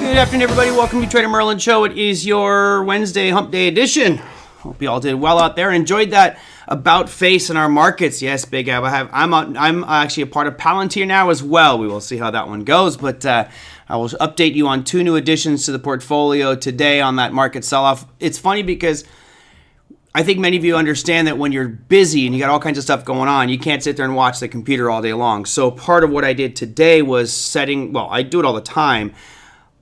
Good afternoon, everybody. Welcome to TraderMerlin Show. It is your Wednesday Hump Day edition. Hope you all did well out there and enjoyed that about face in our markets. Yes, Big Ab. I'm actually a part of Palantir now as well. We will see how that one goes, but I will update you on 2 new additions to the portfolio today on that market sell-off. It's funny because I think many of you understand that when you're busy and you got all kinds of stuff going on, you can't sit there and watch the computer all day long. So part of what I did today was I do it all the time.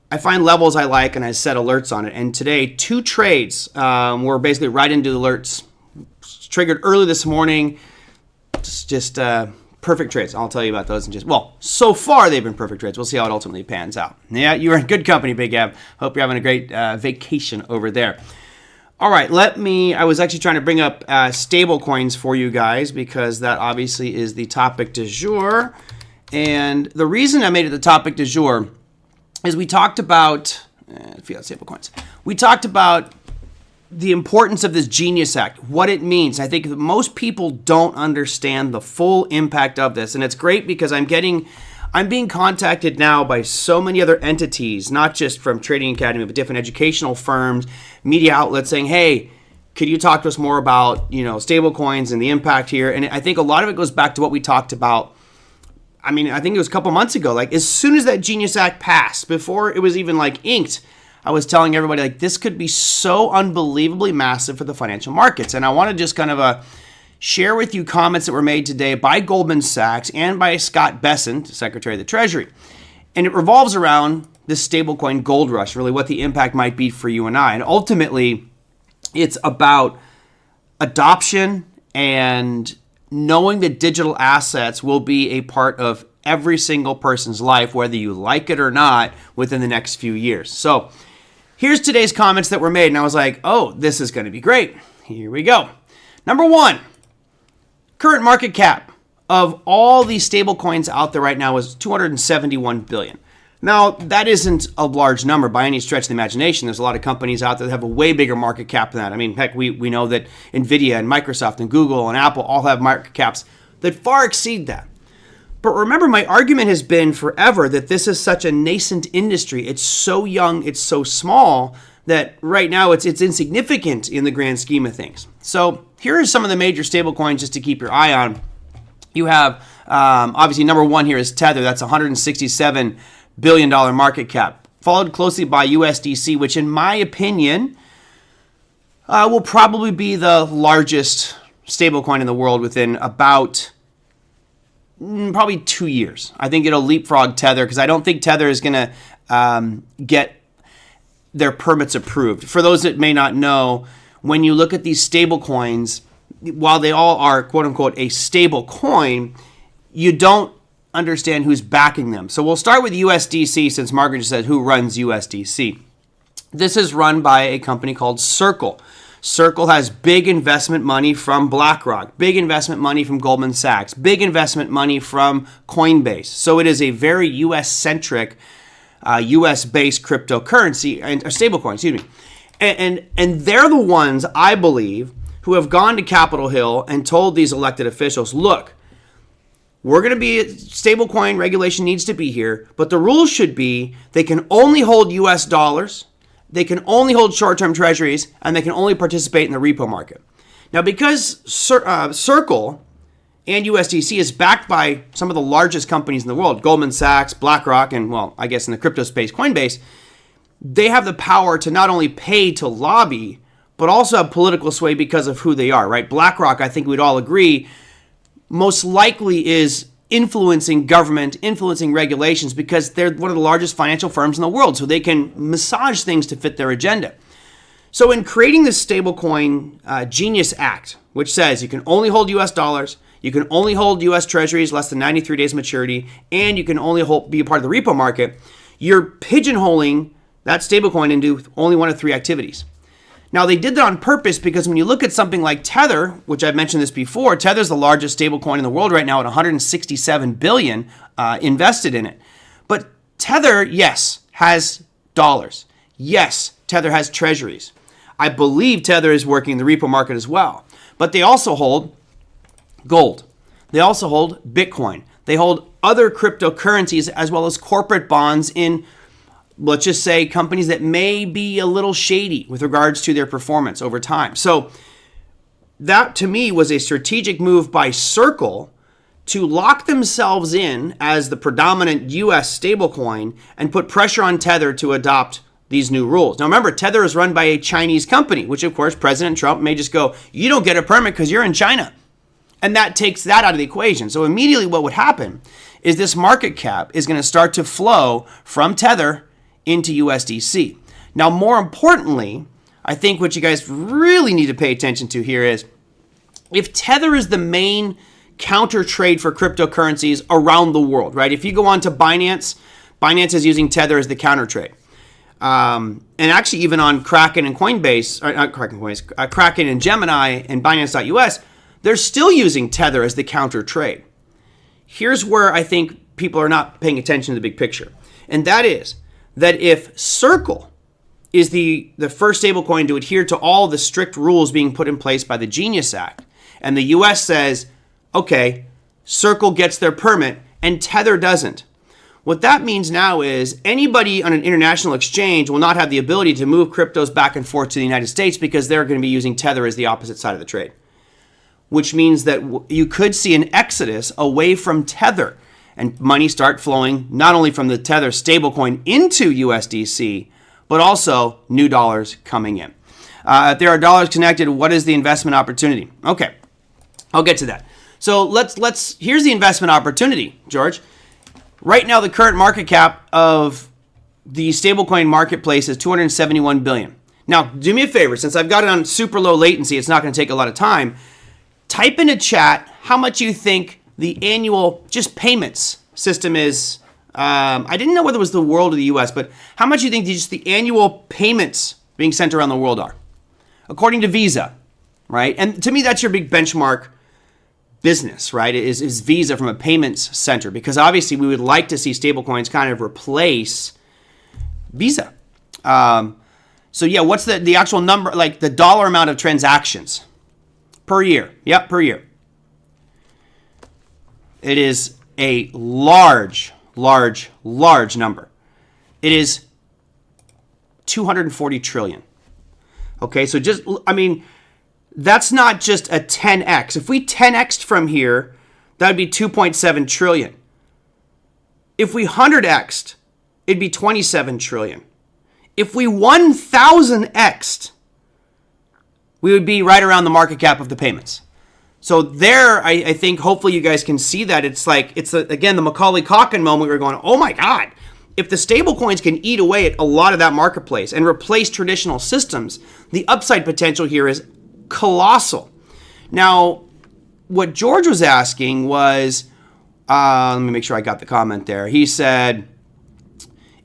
I find levels I like and I set alerts on it. And today, 2 trades were basically right into the alerts. Triggered early this morning. Just perfect trades. I'll tell you about those in so far they've been perfect trades. We'll see how it ultimately pans out. Yeah, you are in good company, Big Ab. Hope you're having a great vacation over there. All right, I was actually trying to bring up stablecoins for you guys because that obviously is the topic du jour. And the reason I made it the topic du jour is we talked about fiat stablecoins. We talked about the importance of this Genius Act, what it means. I think most people don't understand the full impact of this, and it's great because I'm being contacted now by so many other entities, not just from Trading Academy, but different educational firms, media outlets saying, "Hey, could you talk to us more about stablecoins and the impact here?" And I think a lot of it goes back to what we talked about. I think it was a couple months ago. Like, as soon as that Genius Act passed, before it was even inked, I was telling everybody this could be so unbelievably massive for the financial markets. And I want to just kind of share with you comments that were made today by Goldman Sachs and by Scott Bessent, Secretary of the Treasury. And it revolves around this stablecoin gold rush, really what the impact might be for you and I. And ultimately, it's about adoption and knowing that digital assets will be a part of every single person's life, whether you like it or not, within the next few years. So here's today's comments that were made, and I was like, oh, this is going to be great. Here we go. Number 1, current market cap of all these stablecoins out there right now is $271 billion. Now, that isn't a large number by any stretch of the imagination. There's a lot of companies out there that have a way bigger market cap than that. Heck, we know that Nvidia and Microsoft and Google and Apple all have market caps that far exceed that. But remember, my argument has been forever that this is such a nascent industry. It's so young, it's so small, that right now it's insignificant in the grand scheme of things. So here are some of the major stablecoins just to keep your eye on. You have, obviously, number 1 here is Tether. That's $167 billion market cap, followed closely by USDC, which in my opinion will probably be the largest stablecoin in the world within about probably 2 years. I think it'll leapfrog Tether because I don't think Tether is going to get their permits approved. For those that may not know, when you look at these stablecoins, while they all are quote unquote a stable coin, you don't understand who's backing them. So we'll start with USDC since Margaret just said who runs USDC. This is run by a company called Circle. Circle has big investment money from BlackRock, big investment money from Goldman Sachs, big investment money from Coinbase. So it is a very US-centric, US-based cryptocurrency, and stablecoin, excuse me. And they're the ones, I believe, who have gone to Capitol Hill and told these elected officials, look, we're going to be, stablecoin regulation needs to be here, but the rules should be they can only hold US dollars, they can only hold short-term treasuries, and they can only participate in the repo market. Now, because Circle and USDC is backed by some of the largest companies in the world, Goldman Sachs, BlackRock, and, I guess in the crypto space, Coinbase, they have the power to not only pay to lobby, but also have political sway because of who they are, right? BlackRock, I think we'd all agree, most likely is influencing government, influencing regulations because they're one of the largest financial firms in the world, so they can massage things to fit their agenda. So in creating this stablecoin Genius Act, which says you can only hold US dollars, you can only hold US treasuries less than 93 days maturity, and you can only be a part of the repo market, you're pigeonholing that stablecoin into only one of 3 activities. Now, they did that on purpose because when you look at something like Tether, which I've mentioned this before, Tether's the largest stablecoin in the world right now at $167 billion invested in it. But Tether, yes, has dollars. Yes, Tether has treasuries. I believe Tether is working in the repo market as well. But they also hold gold. They also hold Bitcoin. They hold other cryptocurrencies as well as corporate bonds in let's just say companies that may be a little shady with regards to their performance over time. So that to me was a strategic move by Circle to lock themselves in as the predominant US stablecoin and put pressure on Tether to adopt these new rules. Now remember, Tether is run by a Chinese company, which of course President Trump may just go, you don't get a permit because you're in China. And that takes that out of the equation. So immediately what would happen is this market cap is going to start to flow from Tether into USDC. Now, more importantly, I think what you guys really need to pay attention to here is if Tether is the main counter trade for cryptocurrencies around the world, right? If you go on to Binance, Binance is using Tether as the counter trade. And actually even on Kraken and Coinbase, or not Kraken, Coinbase, Kraken and Gemini and Binance.us, they're still using Tether as the counter trade. Here's where I think people are not paying attention to the big picture. And that is that if Circle is the first stablecoin to adhere to all the strict rules being put in place by the Genius Act, and the US says, okay, Circle gets their permit and Tether doesn't. What that means now is anybody on an international exchange will not have the ability to move cryptos back and forth to the United States because they're going to be using Tether as the opposite side of the trade. Which means that you could see an exodus away from Tether and money start flowing not only from the Tether stablecoin into USDC, but also new dollars coming in. If there are dollars connected, what is the investment opportunity? Okay, I'll get to that. So here's the investment opportunity, George. Right now, the current market cap of the stablecoin marketplace is $271 billion. Now, do me a favor, since I've got it on super low latency, it's not going to take a lot of time. Type in a chat how much you think the annual just payments system is. I didn't know whether it was the world or the US, but how much you think just the annual payments being sent around the world are, according to Visa, right? And to me, that's your big benchmark business, right? Is Visa from a payments center, because obviously we would like to see stablecoins kind of replace Visa. So yeah, what's the actual number, like the dollar amount of transactions per year? Yep, per year. It is a large number. It is 240 trillion. Okay, so that's not just a 10x. If we 10x'd from here, that would be 2.7 trillion. If we 100x'd, it'd be 27 trillion. If we 1,000x'd, we would be right around the market cap of the payments. So there, I think hopefully you guys can see that again, the Macaulay Culkin moment. We're going, oh my God, if the stablecoins can eat away at a lot of that marketplace and replace traditional systems, the upside potential here is colossal. Now, what George was asking was, let me make sure I got the comment there. He said,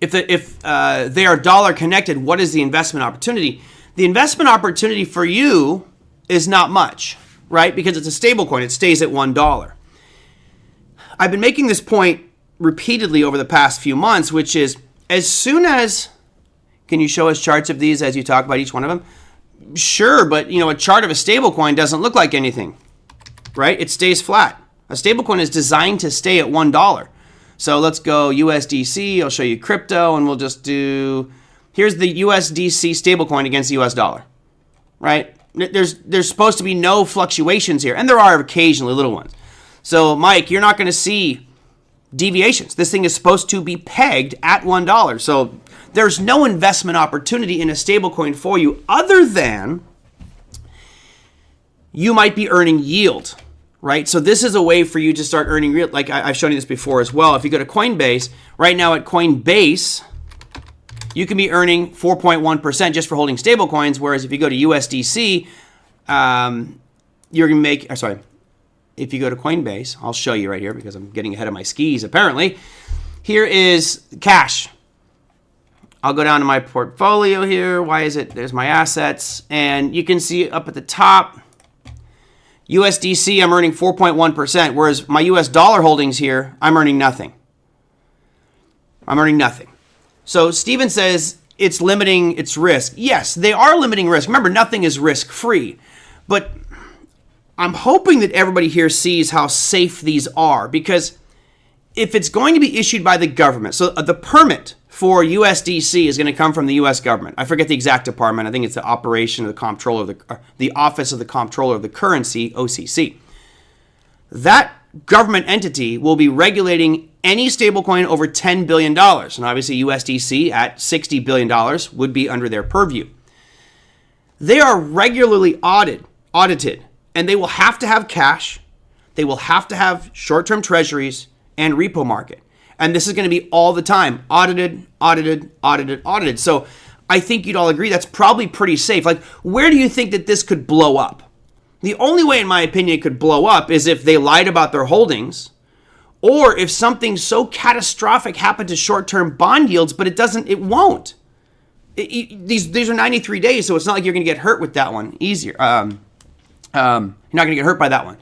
if they are dollar connected, what is the investment opportunity? The investment opportunity for you is not much, right? Because it's a stable coin. It stays at $1. I've been making this point repeatedly over the past few months, which is as soon as, can you show us charts of these as you talk about each one of them? Sure, but a chart of a stable coin doesn't look like anything, right? It stays flat. A stable coin is designed to stay at $1. So let's go USDC. I'll show you crypto, and we'll just do, here's the USDC stablecoin against the US dollar, right? There's supposed to be no fluctuations here, and there are occasionally little ones. So Mike, you're not going to see deviations. This thing is supposed to be pegged at $1. So there's no investment opportunity in a stablecoin for you other than you might be earning yield, right? So this is a way for you to start earning yield. Like I've shown you this before as well. If you go to Coinbase, right now at Coinbase, you can be earning 4.1% just for holding stablecoins, whereas if you go to USDC, you're going to make, if you go to Coinbase, I'll show you right here because I'm getting ahead of my skis apparently. Here is cash. I'll go down to my portfolio here. Why is it? There's my assets. And you can see up at the top, USDC, I'm earning 4.1%, whereas my US dollar holdings here, I'm earning nothing. So Steven says it's limiting its risk. Yes, they are limiting risk. Remember, nothing is risk-free. But I'm hoping that everybody here sees how safe these are, because if it's going to be issued by the government, so the permit for USDC is going to come from the U.S. government. I forget the exact department. I think it's the Operation of the Comptroller of the Office of the Comptroller of the Currency, OCC. That government entity will be regulating any stablecoin over $10 billion. And obviously USDC at $60 billion would be under their purview. They are regularly audited, and they will have to have cash. They will have to have short-term treasuries and repo market. And this is going to be all the time, audited. So I think you'd all agree that's probably pretty safe. Like, where do you think that this could blow up? The only way, in my opinion, it could blow up is if they lied about their holdings, or if something so catastrophic happened to short-term bond yields, but it won't. These are 93 days, so it's not like you're going to get hurt with that one easier. You're not going to get hurt by that one.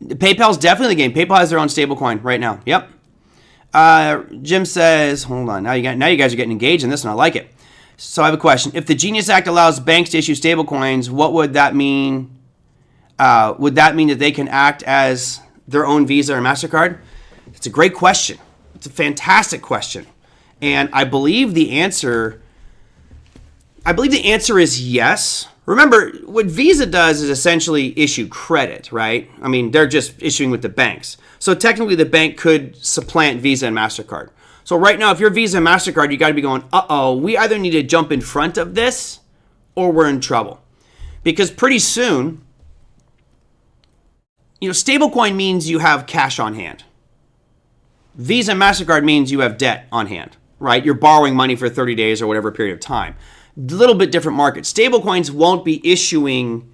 PayPal's definitely the game. PayPal has their own stablecoin right now. Yep. Jim says, hold on. Now you guys are getting engaged in this, and I like it. So I have a question. If the Genius Act allows banks to issue stablecoins, what would that mean? Would that mean that they can act as their own Visa or MasterCard? It's a great question. It's a fantastic question. And I believe the answer is yes. Remember, what Visa does is essentially issue credit, right? I mean, they're just issuing with the banks. So technically, the bank could supplant Visa and MasterCard. So right now, if you're Visa and MasterCard, you got to be going, we either need to jump in front of this or we're in trouble. Because pretty soon, stablecoin means you have cash on hand. Visa and MasterCard means you have debt on hand, right? You're borrowing money for 30 days or whatever period of time. Little bit different market. Stablecoins won't be issuing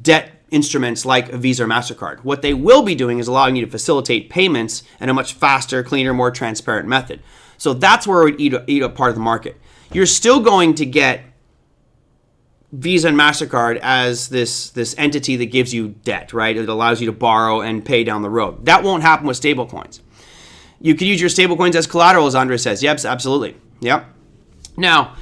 debt instruments like a Visa or MasterCard. What they will be doing is allowing you to facilitate payments in a much faster, cleaner, more transparent method. So that's where it would eat up part of the market. You're still going to get Visa and MasterCard as this entity that gives you debt, right? It allows you to borrow and pay down the road. That won't happen with stablecoins. You could use your stablecoins as collateral, as Andre says. Yep, absolutely. Yep. Now,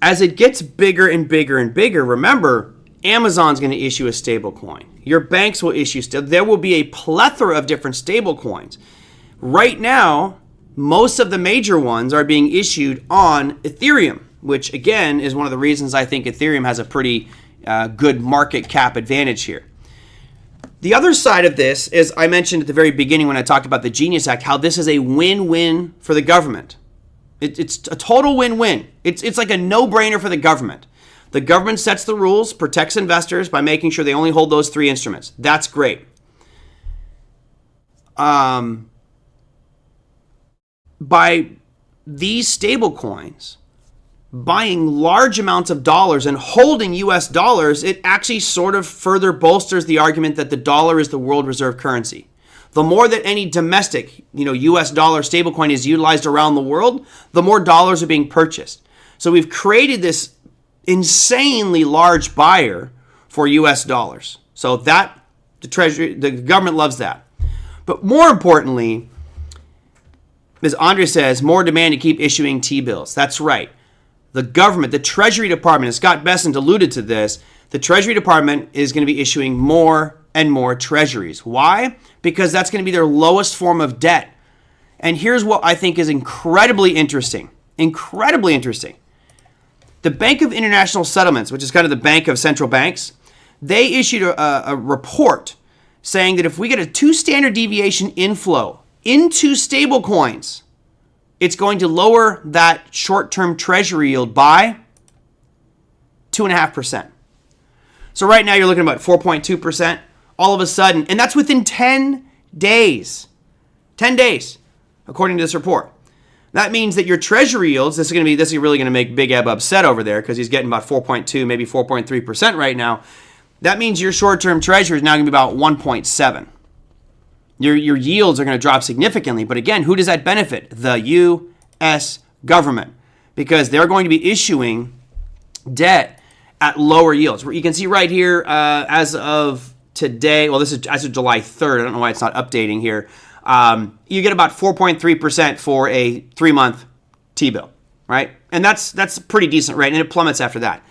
as it gets bigger and bigger and bigger, remember, Amazon's going to issue a stablecoin. Your banks will issue. There will be a plethora of different stablecoins. Right now, most of the major ones are being issued on Ethereum, which again is one of the reasons I think Ethereum has a pretty good market cap advantage here. The other side of this is, I mentioned at the very beginning when I talked about the Genius Act, how this is a win-win for the government. It's a total win-win. It's like a no-brainer for the government. The government sets the rules, protects investors by making sure they only hold those three instruments. That's great. By these stable coins buying large amounts of dollars and holding US dollars, it actually sort of further bolsters the argument that the dollar is the world reserve currency. The more that any domestic, US dollar stablecoin is utilized around the world, the more dollars are being purchased. So we've created this insanely large buyer for US dollars. So that the Treasury, the government loves that. But more importantly, as Andre says, more demand to keep issuing T-bills. That's right. The government, the Treasury Department, and Scott Bessent alluded to this, the Treasury Department is going to be issuing more and more treasuries. Why? Because that's going to be their lowest form of debt. And here's what I think is incredibly interesting. Incredibly interesting. The Bank of International Settlements, which is kind of the bank of central banks, they issued a report saying that if we get a 2 standard deviation inflow into stable coins, it's going to lower that short-term treasury yield by 2.5%. So right now you're looking at about 4.2%. All of a sudden, and that's within 10 days. 10 days, according to this report. That means that your treasury yields, this is really going to make Big Eb upset over there because he's getting about 4.2, maybe 4.3% right now. That means your short-term treasury is now going to be about 1.7. Your yields are going to drop significantly. But again, who does that benefit? The U.S. government, because they're going to be issuing debt at lower yields. You can see right here as of today, well, this is as of July 3rd. I don't know why it's not updating here. You get about 4.3% for a 3-month T-bill, right? And that's pretty decent, right? And it plummets after that.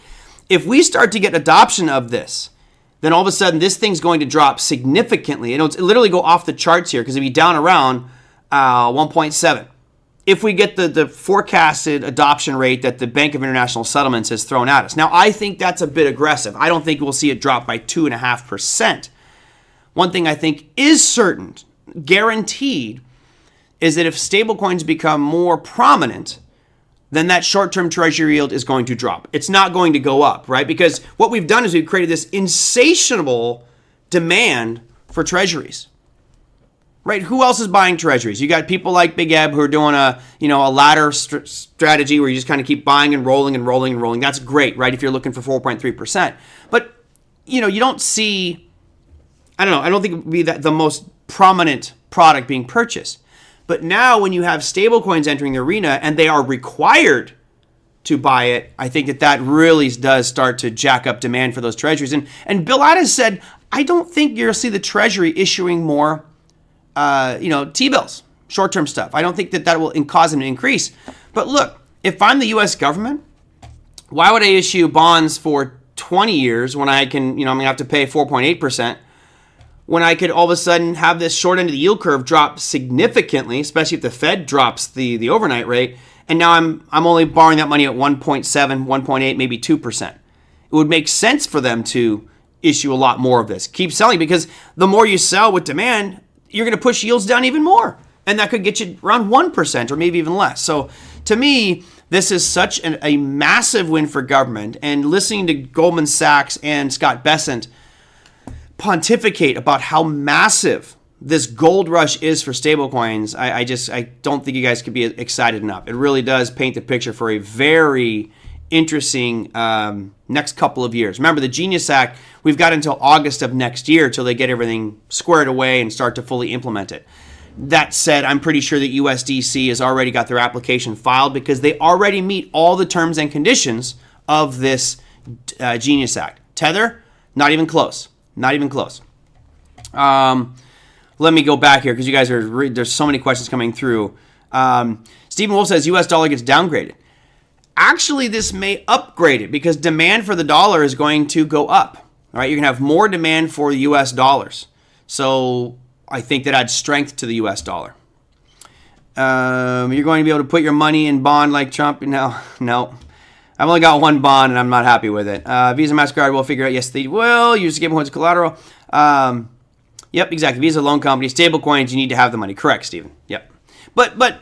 If we start to get adoption of this, then all of a sudden this thing's going to drop significantly. It'll literally go off the charts here because it'll be down around 1.7. if we get the forecasted adoption rate that the Bank of International Settlements has thrown at us. Now, I think that's a bit aggressive. I don't think we'll see it drop by 2.5%. One thing I think is certain, guaranteed, is that if stablecoins become more prominent, then that short-term treasury yield is going to drop. It's not going to go up, right? Because what we've done is we've created this insatiable demand for treasuries. Right? Who else is buying treasuries? You got people like Big Eb who are doing a ladder strategy where you just kind of keep buying and rolling and rolling and rolling. That's great, right? If you're looking for 4.3%. But, you don't see, I don't think it would be the most prominent product being purchased. But now when you have stablecoins entering the arena and they are required to buy it, I think that really does start to jack up demand for those treasuries. And Bill Addis said, I don't think you'll see the Treasury issuing more T-bills, short-term stuff. I don't think that will cause them to increase. But look, if I'm the U.S. government, why would I issue bonds for 20 years when I can, I'm going to have to pay 4.8%, when I could all of a sudden have this short end of the yield curve drop significantly, especially if the Fed drops the overnight rate, and now I'm only borrowing that money at 1.7, 1.8, maybe 2%. It would make sense for them to issue a lot more of this. Keep selling, because the more you sell with demand, you're going to push yields down even more. And that could get you around 1% or maybe even less. So to me, this is such a massive win for government. And listening to Goldman Sachs and Scott Bessent pontificate about how massive this gold rush is for stablecoins, I don't think you guys could be excited enough. It really does paint the picture for a very interesting next couple of years. Remember, the Genius Act, we've got until August of next year till they get everything squared away and start to fully implement it. That said, I'm pretty sure that USDC has already got their application filed because they already meet all the terms and conditions of this Genius Act. Tether, not even close. Not even close. Let me go back here because you guys there's so many questions coming through. Stephen Wolf says US dollar gets downgraded. Actually, this may upgrade it because demand for the dollar is going to go up. All right, you're going to have more demand for US dollars. So I think that adds strength to the US dollar. You're going to be able to put your money in bond like Trump? No. I've only got one bond and I'm not happy with it. Visa, MasterCard will figure out. Yes, they will. Use stablecoins collateral. Yep, exactly. Visa loan company. Stablecoins, you need to have the money. Correct, Stephen. Yep. But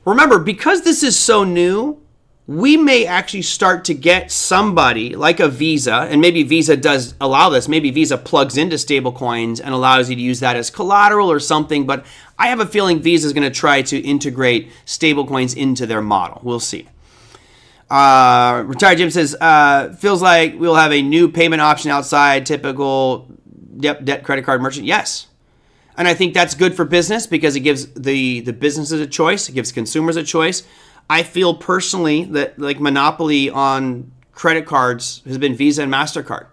remember, because this is so new, we may actually start to get somebody like a Visa, and maybe Visa does allow this. Maybe Visa plugs into stablecoins and allows you to use that as collateral or something. But I have a feeling Visa is going to try to integrate stablecoins into their model. We'll see. Retired Jim says, feels like we'll have a new payment option outside typical debt credit card merchant. Yes. And I think that's good for business because it gives the businesses a choice. It gives consumers a choice. I feel personally that like monopoly on credit cards has been Visa and MasterCard.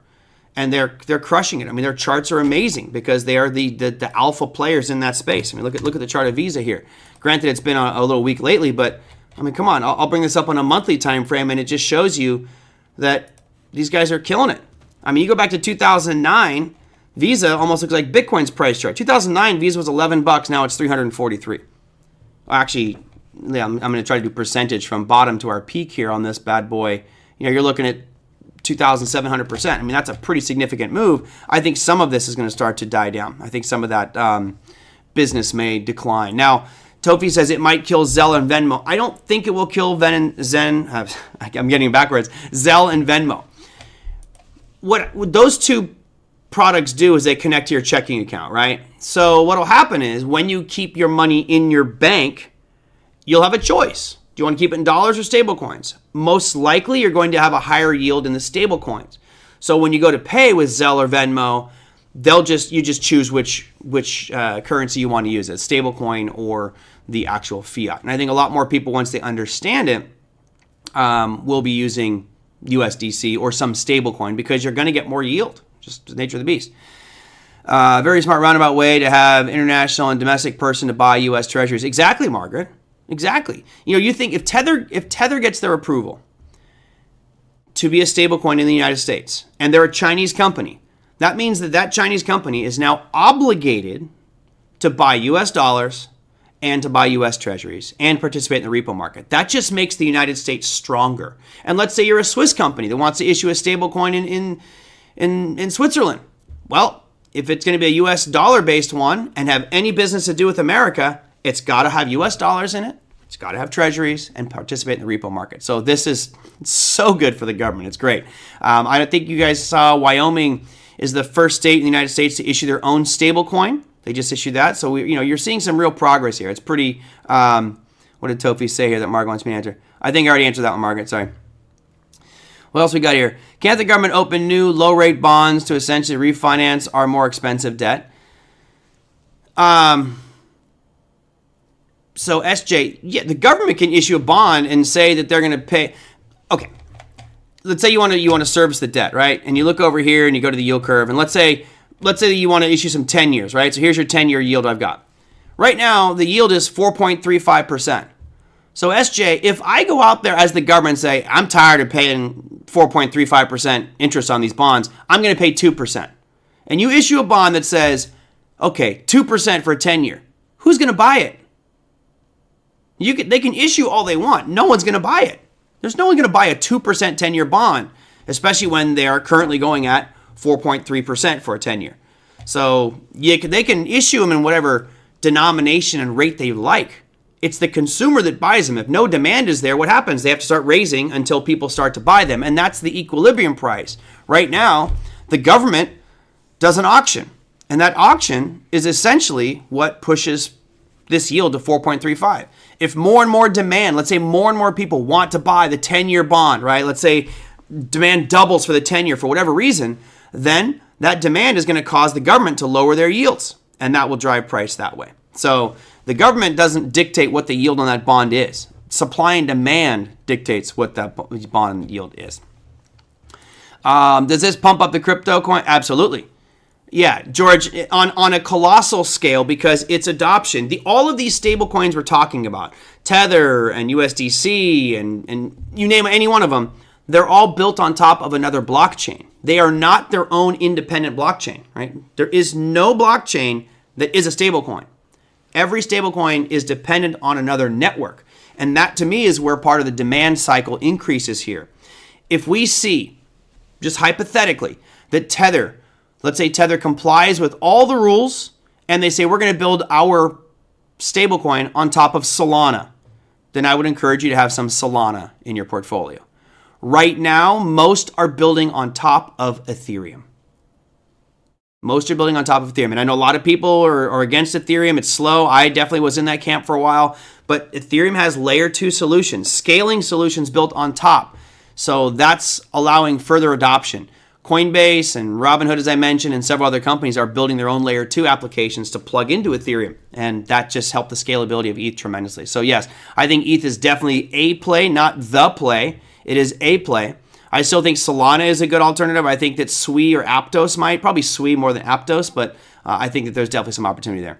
And they're crushing it. I mean, their charts are amazing because they are the alpha players in that space. I mean, look at the chart of Visa here. Granted, it's been a little weak lately, but I mean, come on. I'll bring this up on a monthly time frame, and it just shows you that these guys are killing it. I mean, you go back to 2009, Visa almost looks like Bitcoin's price chart. 2009, Visa was $11. Now it's 343. Actually, yeah, I'm going to try to do percentage from bottom to our peak here on this bad boy. You're looking at 2,700%. I mean, that's a pretty significant move. I think some of this is going to start to die down. I think some of that business may decline. Now, Tofi says it might kill Zelle and Venmo. I don't think it will kill I'm getting it backwards. Zelle and Venmo. What those two products do is they connect to your checking account, right? So what will happen is when you keep your money in your bank, you'll have a choice. Do you want to keep it in dollars or stable coins? Most likely you're going to have a higher yield in the stable coins. So when you go to pay with Zelle or Venmo, you just choose which currency you want to use, a stable coin or the actual fiat. And I think a lot more people, once they understand it, will be using USDC or some stable coin because you're going to get more yield. Just the nature of the beast. Very smart roundabout way to have international and domestic person to buy U.S. treasuries. Exactly, Margaret. Exactly. You think if Tether gets their approval to be a stablecoin in the United States, and they're a Chinese company, that means that Chinese company is now obligated to buy U.S. dollars and to buy U.S. Treasuries and participate in the repo market. That just makes the United States stronger. And let's say you're a Swiss company that wants to issue a stablecoin in Switzerland. Well, if it's going to be a U.S. dollar-based one and have any business to do with America, it's got to have U.S. dollars in it. It's got to have treasuries and participate in the repo market. So this is so good for the government. It's great. I think you guys saw Wyoming is the first state in the United States to issue their own stablecoin. They just issued that. So you're seeing some real progress here. It's pretty. What did Tofi say here that Margaret wants me to answer? I think I already answered that one, Margaret. Sorry. What else we got here? Can't the government open new low-rate bonds to essentially refinance our more expensive debt? So SJ, yeah, the government can issue a bond and say that they're going to pay. Okay, let's say you want to service the debt, right? And you look over here and you go to the yield curve, and let's say that you want to issue some 10 years, right? So here's your 10-year yield I've got. Right now, the yield is 4.35%. So SJ, if I go out there as the government and say, I'm tired of paying 4.35% interest on these bonds, I'm going to pay 2%. And you issue a bond that says, okay, 2% for a 10-year. Who's going to buy it? They can issue all they want. No one's going to buy it. There's no one going to buy a 2% 10-year bond, especially when they are currently going at 4.3% for a 10-year. So they can issue them in whatever denomination and rate they like. It's the consumer that buys them. If no demand is there, what happens? They have to start raising until people start to buy them, and that's the equilibrium price. Right now, the government does an auction, and that auction is essentially what pushes this yield to 4.35. If more and more demand, let's say more and more people want to buy the 10-year bond, right? Let's say demand doubles for the 10-year for whatever reason, then that demand is going to cause the government to lower their yields, and that will drive price that way. So the government doesn't dictate what the yield on that bond is. Supply and demand dictates what that bond yield is. Does this pump up the crypto coin? Absolutely. Yeah, George, on a colossal scale, because its adoption, all of these stable coins we're talking about, Tether and USDC and you name any one of them, they're all built on top of another blockchain. They are not their own independent blockchain, right? There is no blockchain that is a stable coin. Every stablecoin is dependent on another network. And that, to me, is where part of the demand cycle increases here. If we see, just hypothetically, that Tether, let's say Tether complies with all the rules, and they say we're going to build our stablecoin on top of Solana, then I would encourage you to have some Solana in your portfolio. Right now, most are building on top of Ethereum. Most are building on top of Ethereum. And I know a lot of people are against Ethereum. It's slow. I definitely was in that camp for a while. But Ethereum has layer 2 solutions, scaling solutions built on top. So that's allowing further adoption. Coinbase and Robinhood, as I mentioned, and several other companies are building their own layer 2 applications to plug into Ethereum. And that just helped the scalability of ETH tremendously. So yes, I think ETH is definitely a play, not the play. It is a play. I still think Solana is a good alternative. I think that Sui or Aptos probably Sui more than Aptos, but I think that there's definitely some opportunity there.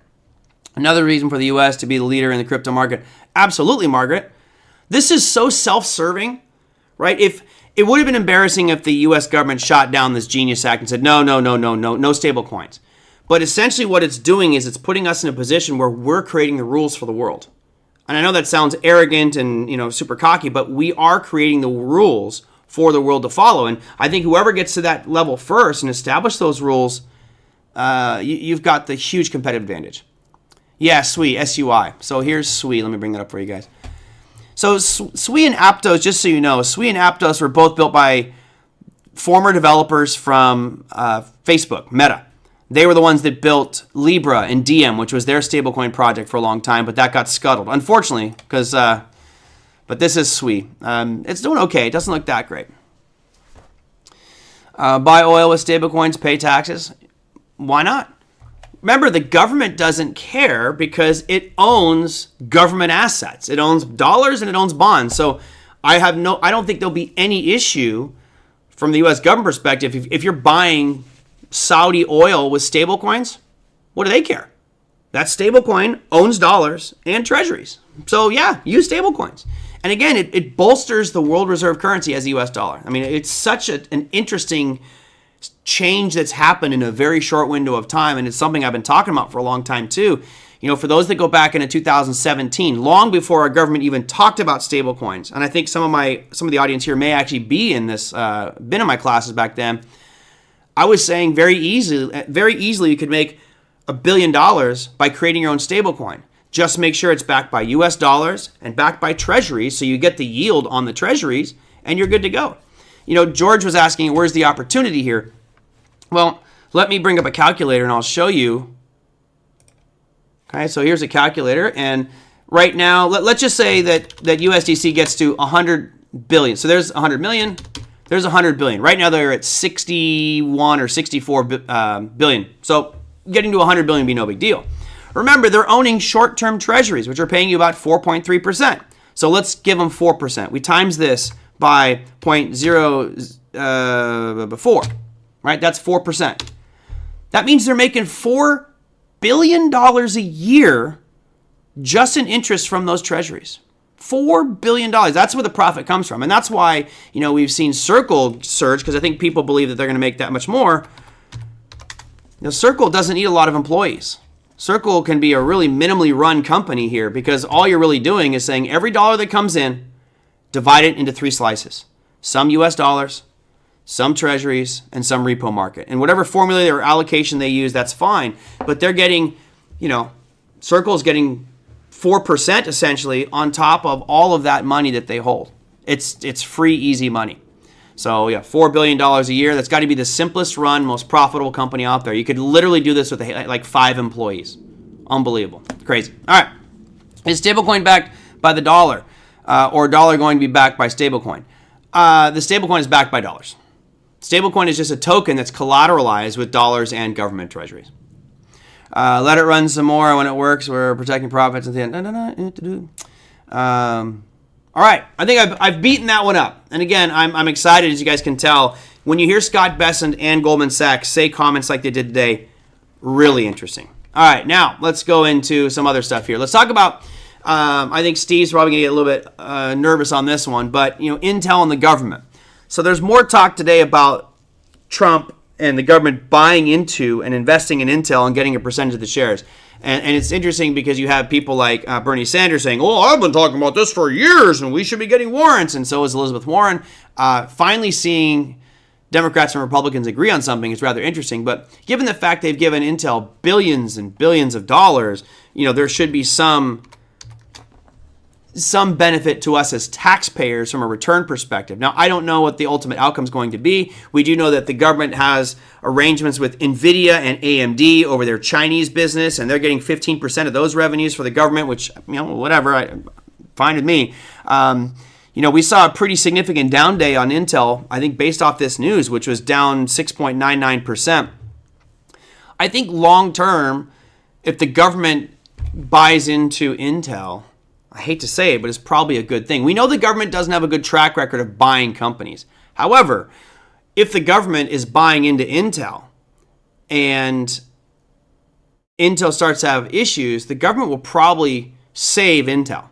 Another reason for the U.S. to be the leader in the crypto market. Absolutely, Margaret. This is so self-serving, right? If it would have been embarrassing if the U.S. government shot down this Genius Act and said, no stable coins. But essentially what it's doing is it's putting us in a position where we're creating the rules for the world. And I know that sounds arrogant and super cocky, but we are creating the rules for the world to follow. And I think whoever gets to that level first and establish those rules, you've got the huge competitive advantage. Yeah, Sui, S-U-I. So here's Sui. Let me bring that up for you guys. So Sui and Aptos, just so you know, Sui and Aptos were both built by former developers from Facebook, Meta. They were the ones that built Libra and Diem, which was their stablecoin project for a long time, but that got scuttled, unfortunately, because... But this is Sui. It's doing okay. It doesn't look that great. Buy oil with stablecoins, pay taxes. Why not? Remember, the government doesn't care because it owns government assets. It owns dollars and it owns bonds. So I don't think there'll be any issue from the U.S. government perspective if you're buying Saudi oil with stablecoins. What do they care? That stablecoin owns dollars and treasuries. So yeah, use stablecoins. And again, it bolsters the world reserve currency as the U.S. dollar. I mean, it's such an interesting change that's happened in a very short window of time, and it's something I've been talking about for a long time too. For those that go back into 2017, long before our government even talked about stablecoins, and I think some of the audience here may actually be in this, been in my classes back then. I was saying very easily you could make $1 billion by creating your own stablecoin. Just make sure it's backed by US dollars and backed by treasuries, so you get the yield on the treasuries and you're good to go. George was asking, where's the opportunity here? Well, let me bring up a calculator and I'll show you. Okay, so here's a calculator, and right now, let's just say that USDC gets to 100 billion. So there's 100 million, there's 100 billion. Right now they're at 61 or 64 billion. So getting to 100 billion would be no big deal. Remember, they're owning short-term treasuries, which are paying you about 4.3%. So let's give them 4%. We times this by 0.04, right? That's 4%. That means they're making $4 billion a year just in interest from those treasuries. $4 billion. That's where the profit comes from. And that's why, we've seen Circle surge, because I think people believe that they're going to make that much more. Circle doesn't need a lot of employees. Circle can be a really minimally run company here, because all you're really doing is saying every dollar that comes in, divide it into 3 slices. Some US dollars, some treasuries, and some repo market. And whatever formula or allocation they use, that's fine. But they're getting, Circle's getting 4% essentially on top of all of that money that they hold. It's free, easy money. So yeah, $4 billion a year. That's got to be the simplest run, most profitable company out there. You could literally do this with like 5 employees. Unbelievable. Crazy. All right. Is stablecoin backed by the dollar or dollar going to be backed by stablecoin? The stablecoin is backed by dollars. Stablecoin is just a token that's collateralized with dollars and government treasuries. Let it run some more when it works. We're protecting profits at the end. All right, I think I've beaten that one up. And again, I'm excited, as you guys can tell. When you hear Scott Bessent and Goldman Sachs say comments like they did today, really interesting. All right, now let's go into some other stuff here. Let's talk about, I think Steve's probably going to get a little bit nervous on this one, but Intel and the government. So there's more talk today about Trump and the government buying into and investing in Intel and getting a percentage of the shares. And it's interesting because you have people like Bernie Sanders saying, oh, I've been talking about this for years and we should be getting warrants. And so is Elizabeth Warren. Finally seeing Democrats and Republicans agree on something is rather interesting. But given the fact they've given Intel billions and billions of dollars, there should be some benefit to us as taxpayers from a return perspective. Now, I don't know what the ultimate outcome is going to be. We do know that the government has arrangements with Nvidia and AMD over their Chinese business, and they're getting 15% of those revenues for the government, which, whatever, fine with me. We saw a pretty significant down day on Intel, I think based off this news, which was down 6.99%. I think long term, if the government buys into Intel, I hate to say it, but it's probably a good thing. We know the government doesn't have a good track record of buying companies. However, if the government is buying into Intel and Intel starts to have issues, the government will probably save Intel.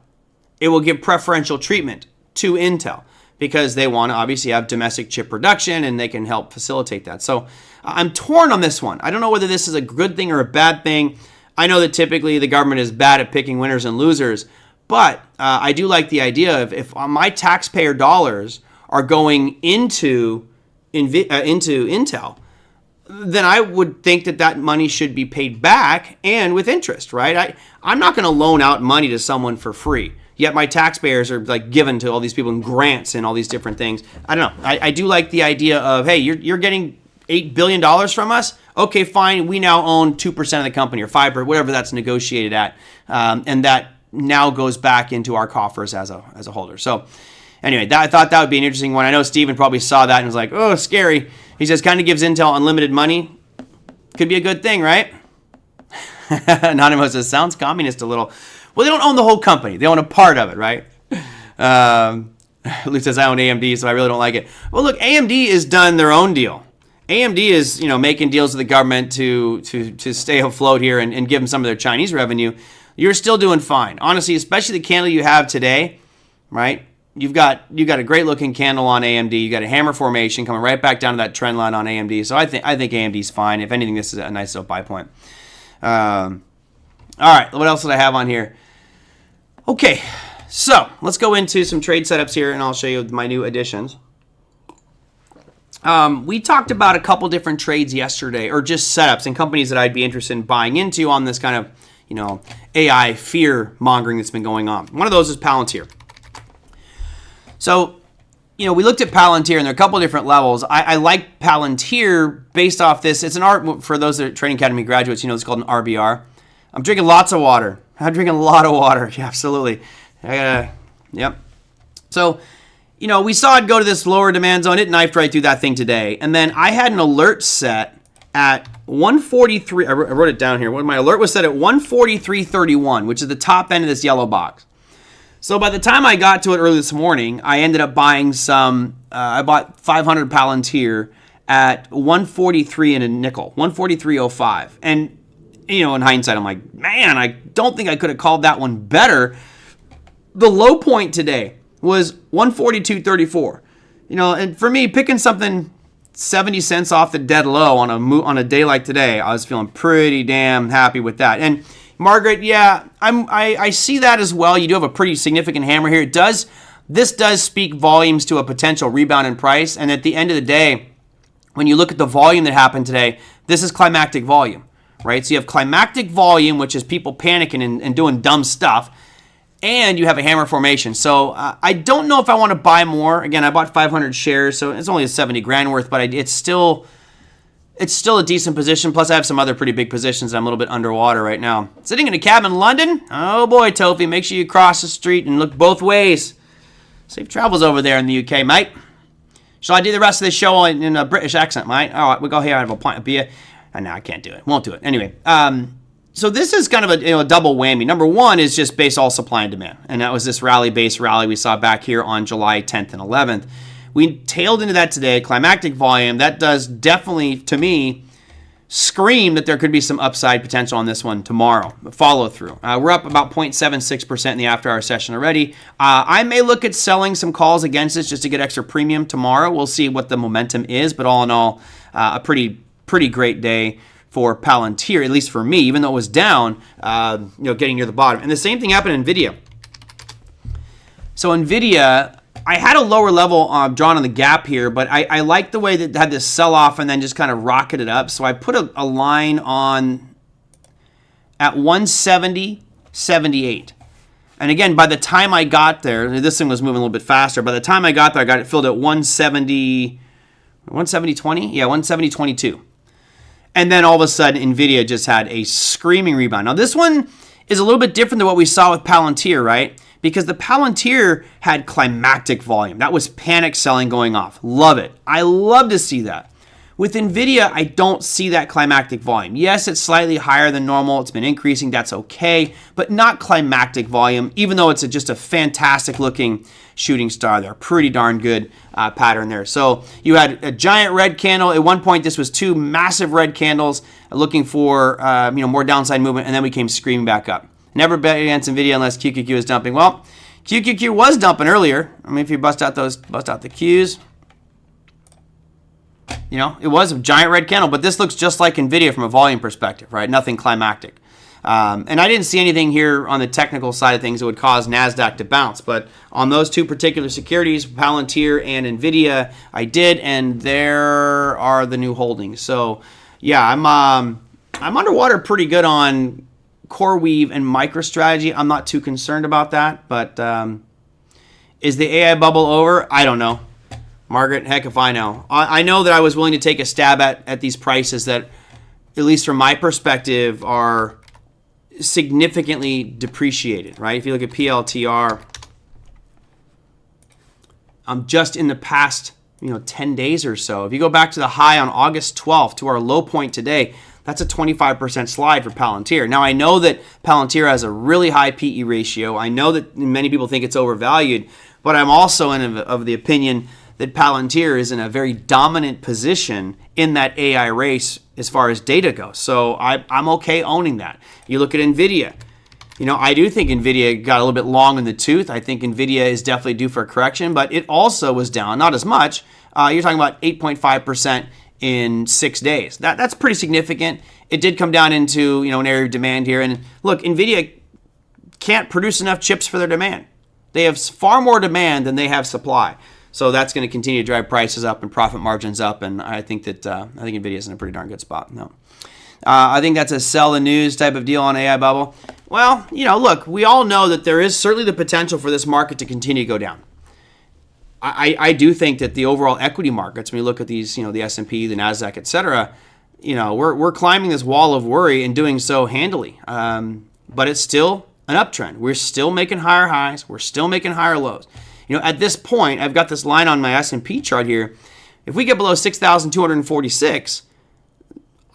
It will give preferential treatment to Intel because they want to obviously have domestic chip production and they can help facilitate that. So I'm torn on this one. I don't know whether this is a good thing or a bad thing. I know that typically the government is bad at picking winners and losers. But I do like the idea of if my taxpayer dollars are going into Intel, then I would think that money should be paid back and with interest, right? I'm not going to loan out money to someone for free. Yet my taxpayers are like given to all these people in grants and all these different things. I don't know. I do like the idea of, hey, you're getting $8 billion from us. Okay, fine. We now own 2% of the company or 5%, whatever that's negotiated at, and that now goes back into our coffers as a holder. So anyway, I thought that would be an interesting one. I know Steven probably saw that and was like, oh, scary. He says kind of gives Intel unlimited money. Could be a good thing, right? Anonymous says, sounds communist a little. Well, they don't own the whole company. They own a part of it, right? Luke says, I own AMD, so I really don't like it. Well, look, AMD has done their own deal. AMD is, making deals with the government to stay afloat here and give them some of their Chinese revenue. You're still doing fine. Honestly, especially the candle you have today, right? You've got a great looking candle on AMD. You got a hammer formation coming right back down to that trend line on AMD. So I think AMD's fine. If anything, this is a nice little buy point. All right, what else did I have on here? Okay, so let's go into some trade setups here, and I'll show you my new additions. We talked about a couple different trades yesterday, or just setups and companies that I'd be interested in buying into on this kind of, AI fear mongering that's been going on. One of those is Palantir. So, we looked at Palantir, and there are a couple different levels. I like Palantir based off this. It's an art for those that are Trading Academy graduates. It's called an RBR. I'm drinking lots of water. I'm drinking a lot of water. Yeah, absolutely. Yep. So, we saw it go to this lower demand zone. It knifed right through that thing today. And then I had an alert set at 143. I wrote it down here. My alert was set at 143.31, which is the top end of this yellow box. So by the time I got to it early this morning, I ended up buying some. I bought 500 Palantir at 143 and a nickel, 143.05. And, in hindsight, I'm like, man, I don't think I could have called that one better. The low point today was 142.34. And for me, picking something 70 cents off the dead low on a day like today, I was feeling pretty damn happy with that. And Margaret, yeah, I see that as well. You do have a pretty significant hammer here. This does speak volumes to a potential rebound in price. And at the end of the day, when you look at the volume that happened today, this is climactic volume, right? So you have climactic volume, which is people panicking and doing dumb stuff. And you have a hammer formation. So I don't know if I want to buy more. Again, I bought 500 shares, so it's only a 70 grand worth, but it's still a decent position. Plus, I have some other pretty big positions. I'm a little bit underwater right now. Sitting in a cab in London? Oh boy, Tofi, make sure you cross the street and look both ways. Safe travels over there in the UK, mate. Shall I do the rest of this show in a British accent, mate? All right, we'll go here. I have a pint of beer. No, I can't do it. Won't do it. Anyway, so this is kind of a double whammy. Number one is just base all supply and demand. And that was this rally-based rally we saw back here on July 10th and 11th. We tailed into that today, climactic volume. That does definitely, to me, scream that there could be some upside potential on this one tomorrow. Follow through. We're up about 0.76% in the after-hour session already. I may look at selling some calls against this just to get extra premium tomorrow. We'll see what the momentum is. But all in all, a pretty great day for Palantir, at least for me, even though it was down, getting near the bottom. And the same thing happened in Nvidia. So Nvidia, I had a lower level drawn on the gap here, but I like the way that it had this sell-off and then just kind of rocketed up. So I put a line on at 170.78. And again, by the time I got there, this thing was moving a little bit faster. By the time I got there, I got it filled at 170.20? Yeah, 170.22. And then all of a sudden, Nvidia just had a screaming rebound. Now, this one is a little bit different than what we saw with Palantir, right? Because the Palantir had climactic volume. That was panic selling going off. Love it. I love to see that. With Nvidia, I don't see that climactic volume. Yes, it's slightly higher than normal. It's been increasing. That's okay. But not climactic volume, even though it's just a fantastic looking shooting star there. Pretty darn good pattern there. So you had a giant red candle. At one point, this was two massive red candles looking for more downside movement, and then we came screaming back up. Never bet against Nvidia unless QQQ is dumping. Well, QQQ was dumping earlier. I mean, if you bust out the Qs, it was a giant red candle, but this looks just like Nvidia from a volume perspective, right? Nothing climactic. And I didn't see anything here on the technical side of things that would cause NASDAQ to bounce. But on those two particular securities, Palantir and Nvidia, I did, and there are the new holdings. So, yeah, I'm underwater pretty good on CoreWeave and MicroStrategy. I'm not too concerned about that. But is the AI bubble over? I don't know. Margaret, heck if I know. I know that I was willing to take a stab at these prices that, at least from my perspective, are significantly depreciated, right? If you look at PLTR, just in the past 10 days or so, if you go back to the high on August 12th to our low point today, that's a 25% slide for Palantir. Now, I know that Palantir has a really high PE ratio. I know that many people think it's overvalued, but I'm also of the opinion that Palantir is in a very dominant position in that AI race as far as data goes. So I'm okay owning that. You look at Nvidia. I do think Nvidia got a little bit long in the tooth. I think Nvidia is definitely due for a correction, but it also was down, not as much. You're talking about 8.5% in 6 days. That's pretty significant. It did come down into, an area of demand here. And look, Nvidia can't produce enough chips for their demand. They have far more demand than they have supply. So that's going to continue to drive prices up and profit margins up. And I think that Nvidia's in a pretty darn good spot. No. I think that's a sell the news type of deal on AI bubble. Well, look, we all know that there is certainly the potential for this market to continue to go down. I do think that the overall equity markets, when you look at these, the S&P, the NASDAQ, et cetera, we're climbing this wall of worry and doing so handily. But it's still an uptrend. We're still making higher highs. We're still making higher lows. At this point, I've got this line on my S&P chart here. If we get below 6,246,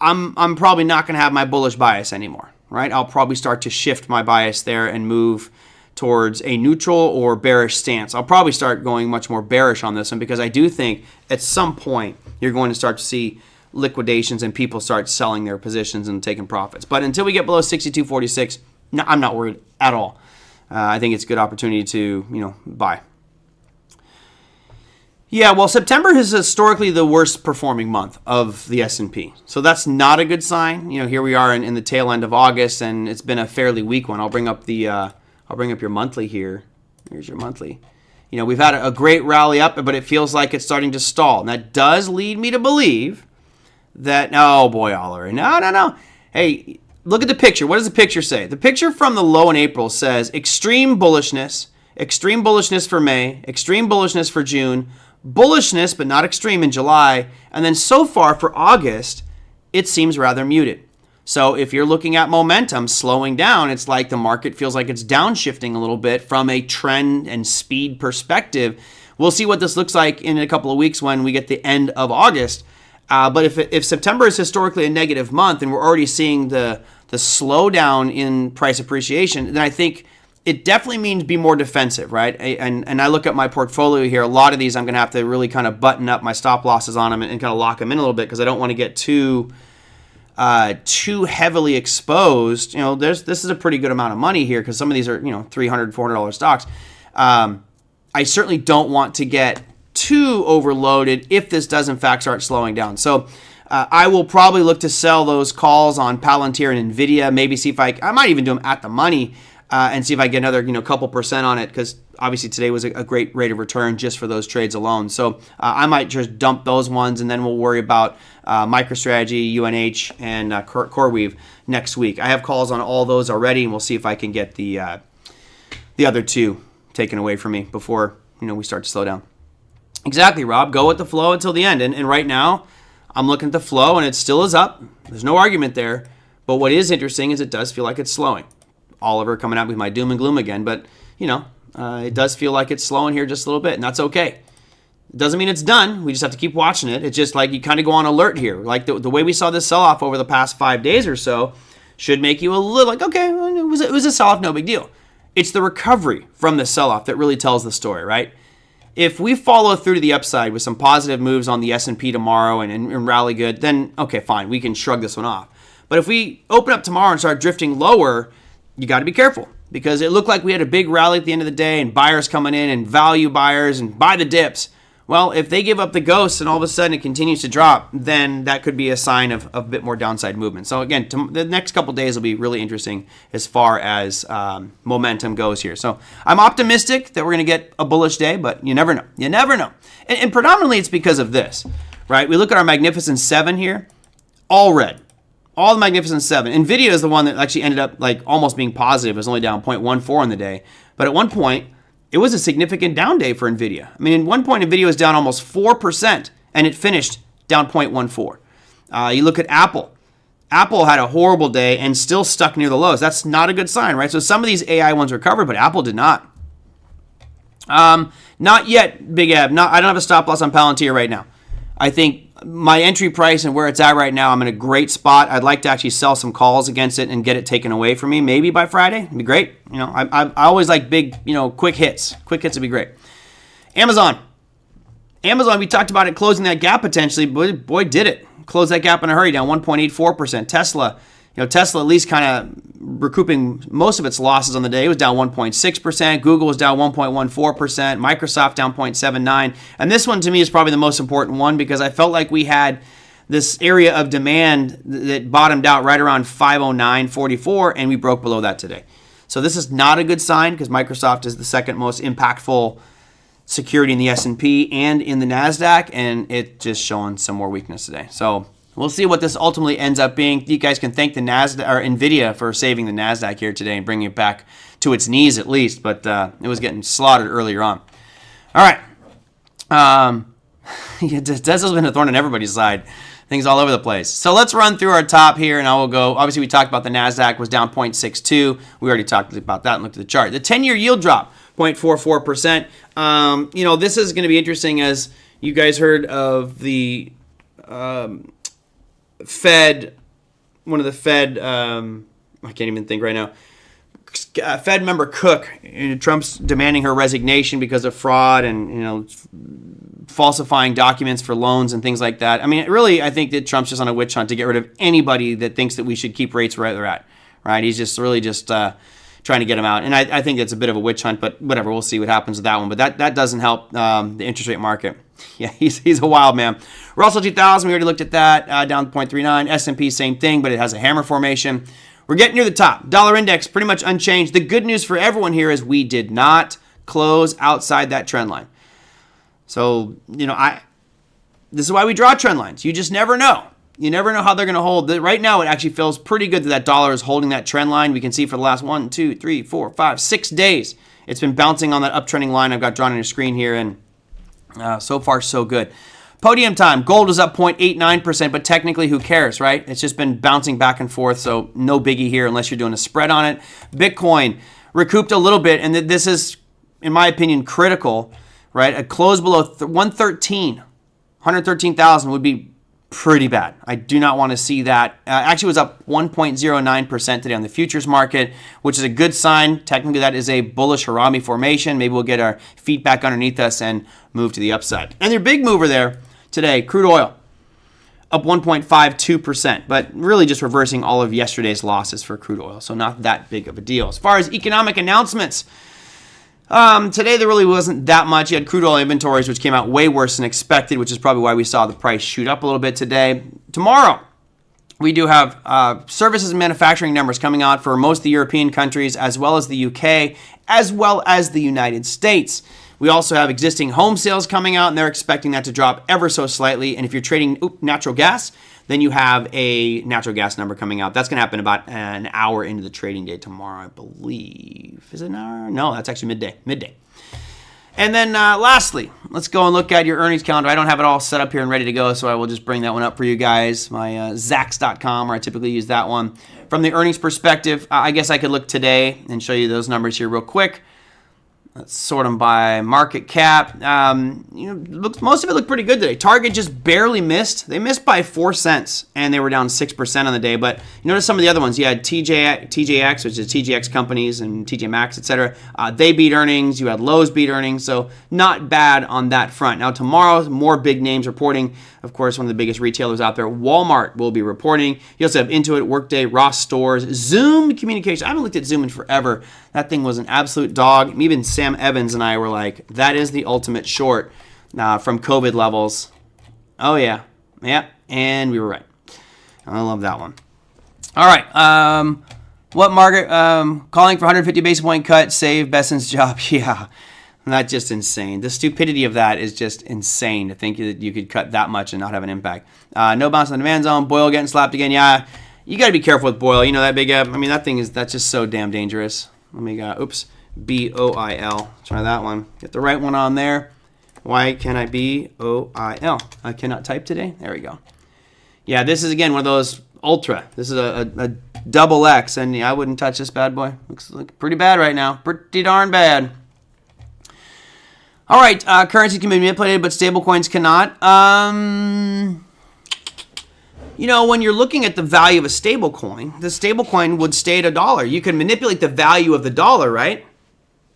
I'm probably not going to have my bullish bias anymore, right? I'll probably start to shift my bias there and move towards a neutral or bearish stance. I'll probably start going much more bearish on this one because I do think at some point you're going to start to see liquidations and people start selling their positions and taking profits. But until we get below 62.46, no, I'm not worried at all. I think it's a good opportunity to, buy. Yeah, well, September is historically the worst performing month of the S&P. So that's not a good sign. Here we are in the tail end of August, and it's been a fairly weak one. I'll bring up your monthly here. Here's your monthly. We've had a great rally up, but it feels like it's starting to stall. And that does lead me to believe that, oh boy, Oliver, no. Hey, look at the picture. What does the picture say? The picture from the low in April says extreme bullishness for May, extreme bullishness for June, bullishness but not extreme in July, and then so far for August, it seems rather muted. So if you're looking at momentum slowing down, it's like the market feels like it's downshifting a little bit from a trend and speed perspective. We'll see what this looks like in a couple of weeks when we get the end of August. But if September is historically a negative month and we're already seeing the slowdown in price appreciation, then I think it definitely means be more defensive, right? And I look at my portfolio here. A lot of these I'm going to have to really kind of button up my stop losses on them and kind of lock them in a little bit because I don't want to get too heavily exposed. This is a pretty good amount of money here because some of these are $300, $400 stocks. I certainly don't want to get too overloaded if this does in fact start slowing down. So I will probably look to sell those calls on Palantir and Nvidia. Maybe see if I might even do them at the money. And see if I get another couple percent on it because obviously today was a great rate of return just for those trades alone. So I might just dump those ones and then we'll worry about MicroStrategy, UNH, and CoreWeave next week. I have calls on all those already and we'll see if I can get the other two taken away from me before we start to slow down. Exactly, Rob. Go with the flow until the end. And right now I'm looking at the flow and it still is up. There's no argument there. But what is interesting is it does feel like it's slowing. Oliver coming out with my doom and gloom again, but it does feel like it's slowing here just a little bit, and that's okay. It doesn't mean it's done. We just have to keep watching it. It's just like you kind of go on alert here. Like the way we saw this sell-off over the past 5 days or so should make you a little like, okay, it was a sell-off, no big deal. It's the recovery from the sell-off that really tells the story, right? If we follow through to the upside with some positive moves on the S&P tomorrow and rally good, then okay, fine, we can shrug this one off. But if we open up tomorrow and start drifting lower, you got to be careful because it looked like we had a big rally at the end of the day and buyers coming in and value buyers and buy the dips. Well, if they give up the ghost and all of a sudden it continues to drop, then that could be a sign of a bit more downside movement. So again, the next couple of days will be really interesting as far as momentum goes here. So I'm optimistic that we're going to get a bullish day, but you never know. You never know. And predominantly it's because of this, right? We look at our Magnificent 7 here, all red. All the Magnificent 7. Nvidia is the one that actually ended up like almost being positive. It was only down 0.14 on the day. But at one point, it was a significant down day for Nvidia. I mean, at one point, Nvidia was down almost 4%, and it finished down 0.14. You look at Apple. Apple had a horrible day and still stuck near the lows. That's not a good sign, right? So some of these AI ones recovered, but Apple did not. Not yet, Big Ab. I don't have a stop loss on Palantir right now. I think my entry price and where it's at right now, I'm in a great spot. I'd like to actually sell some calls against it and get it taken away from me, maybe by Friday. It'd be great. I always like big, quick hits. Quick hits would be great. Amazon, we talked about it closing that gap potentially. Boy, did it. Close that gap in a hurry, down 1.84%. Tesla, Tesla at least kind of recouping most of its losses on the day. It was down 1.6%. Google was down 1.14%. Microsoft down 0.79%. And this one to me is probably the most important one because I felt like we had this area of demand that bottomed out right around 509.44, and we broke below that today. So this is not a good sign because Microsoft is the second most impactful security in the S&P and in the NASDAQ, and it's just showing some more weakness today. So we'll see what this ultimately ends up being. You guys can thank the NASDAQ or Nvidia for saving the NASDAQ here today and bringing it back to its knees at least, but it was getting slaughtered earlier on. All right. Tesla's been a thorn on everybody's side. Things all over the place. So let's run through our top here, and I will go. Obviously, we talked about the NASDAQ was down 0.62. We already talked about that and looked at the chart. The 10-year yield drop, 0.44%. This is going to be interesting as you guys heard of the Fed, one of the Fed, I can't even think right now, Fed member Cook, Trump's demanding her resignation because of fraud and, falsifying documents for loans and things like that. I mean, really, I think that Trump's just on a witch hunt to get rid of anybody that thinks that we should keep rates where they're at, right? He's just really just trying to get them out. And I think it's a bit of a witch hunt, but whatever, we'll see what happens with that one. But that doesn't help the interest rate market. Yeah, he's a wild man. Russell 2000, we already looked at that, down 0.39. S&P, same thing, but it has a hammer formation. We're getting near the top. Dollar index, pretty much unchanged. The good news for everyone here is we did not close outside that trend line. So, this is why we draw trend lines. You just never know. You never know how they're going to hold. Right now, it actually feels pretty good that dollar is holding that trend line. We can see for the last 1, 2, 3, 4, 5, 6 days, it's been bouncing on that uptrending line I've got drawn on your screen here, and so far, so good. Podium time, gold is up 0.89%, but technically, who cares, right? It's just been bouncing back and forth, so no biggie here unless you're doing a spread on it. Bitcoin recouped a little bit, and this is, in my opinion, critical, right? A close below 113,000 would be pretty bad. I do not want to see that. Actually, it was up 1.09% today on the futures market, which is a good sign. Technically, that is a bullish Harami formation. Maybe we'll get our feet back underneath us and move to the upside. And your big mover there today, crude oil, up 1.52%, but really just reversing all of yesterday's losses for crude oil, so not that big of a deal. As far as economic announcements, today there really wasn't that much. You had crude oil inventories, which came out way worse than expected, which is probably why we saw the price shoot up a little bit today. Tomorrow, we do have services and manufacturing numbers coming out for most of the European countries, as well as the UK, as well as the United States. We also have existing home sales coming out, and they're expecting that to drop ever so slightly. And if you're trading natural gas, then you have a natural gas number coming out. That's going to happen about an hour into the trading day tomorrow, I believe. Is it an hour? No, that's actually midday. And then lastly, let's go and look at your earnings calendar. I don't have it all set up here and ready to go, so I will just bring that one up for you guys. My Zacks.com, where I typically use that one. From the earnings perspective, I guess I could look today and show you those numbers here real quick. Let's sort them by market cap. Most of it looked pretty good today. Target just barely missed. They missed by 4 cents, and they were down 6% on the day. But you notice some of the other ones. You had TJX, which is TJX companies, and TJ Maxx, etc. They beat earnings. You had Lowe's beat earnings. So not bad on that front. Now tomorrow, more big names reporting. Of course, one of the biggest retailers out there, Walmart, will be reporting. You also have Intuit, Workday, Ross Stores, Zoom Communications. I haven't looked at Zoom in forever. That thing was an absolute dog. Even Sam Evans and I were like, that is the ultimate short from COVID levels. Oh, yeah. Yeah, and we were right. I love that one. All right. What market? Calling for 150 basis point cut, save Bessent's job. Yeah. That's just insane. The stupidity of that is just insane to think that you could cut that much and not have an impact. No bounce on the demand zone. Boyle getting slapped again. Yeah, you got to be careful with Boyle. You know that big up. I mean, that's just so damn dangerous. Let me go. BOIL. Try that one. Get the right one on there. Why can't I BOIL? I cannot type today. There we go. Yeah, this is again one of those ultra. This is a double X, and I wouldn't touch this bad boy. Looks pretty bad right now. Pretty darn bad. All right, currency can be manipulated, but stablecoins cannot. When you're looking at the value of a stablecoin, the stablecoin would stay at $1. You can manipulate the value of the dollar, right?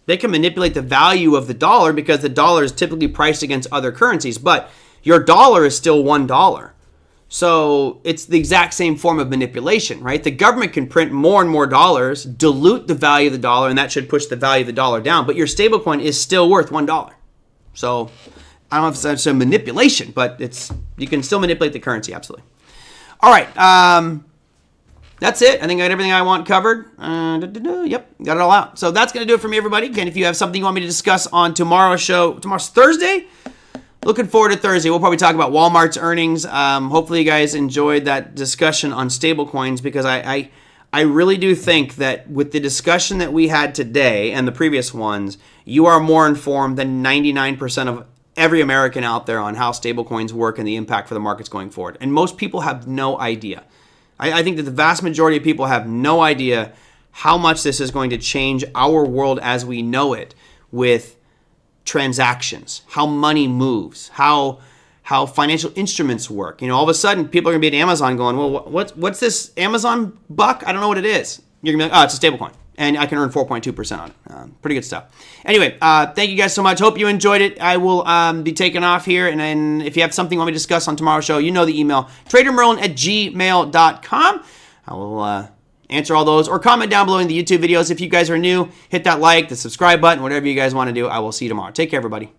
They can manipulate the value of the dollar because the dollar is typically priced against other currencies, but your dollar is still $1. So it's the exact same form of manipulation, right? The government can print more and more dollars, dilute the value of the dollar, and that should push the value of the dollar down, but your stablecoin is still worth $1. So I don't know if it's a manipulation, but you can still manipulate the currency, absolutely. All right, that's it. I think I got everything I want covered. Yep, got it all out. So that's going to do it for me, everybody. Again, if you have something you want me to discuss on tomorrow's show, tomorrow's Thursday. Looking forward to Thursday. We'll probably talk about Walmart's earnings. Hopefully you guys enjoyed that discussion on stablecoins, because I really do think that with the discussion that we had today and the previous ones, you are more informed than 99% of every American out there on how stablecoins work and the impact for the markets going forward. And most people have no idea. I think that the vast majority of people have no idea how much this is going to change our world as we know it, with transactions, how money moves, how financial instruments work. All of a sudden, people are going to be at Amazon going, well, what's this Amazon buck? I don't know what it is. You're going to be like, oh, it's a stablecoin, and I can earn 4.2% on it. Pretty good stuff. Anyway, thank you guys so much. Hope you enjoyed it. I will be taking off here, and then if you have something you want me to discuss on tomorrow's show, you know the email, TraderMerlin@gmail.com. I will answer all those, or comment down below in the YouTube videos. If you guys are new, hit that like, the subscribe button, whatever you guys want to do. I will see you tomorrow. Take care, everybody.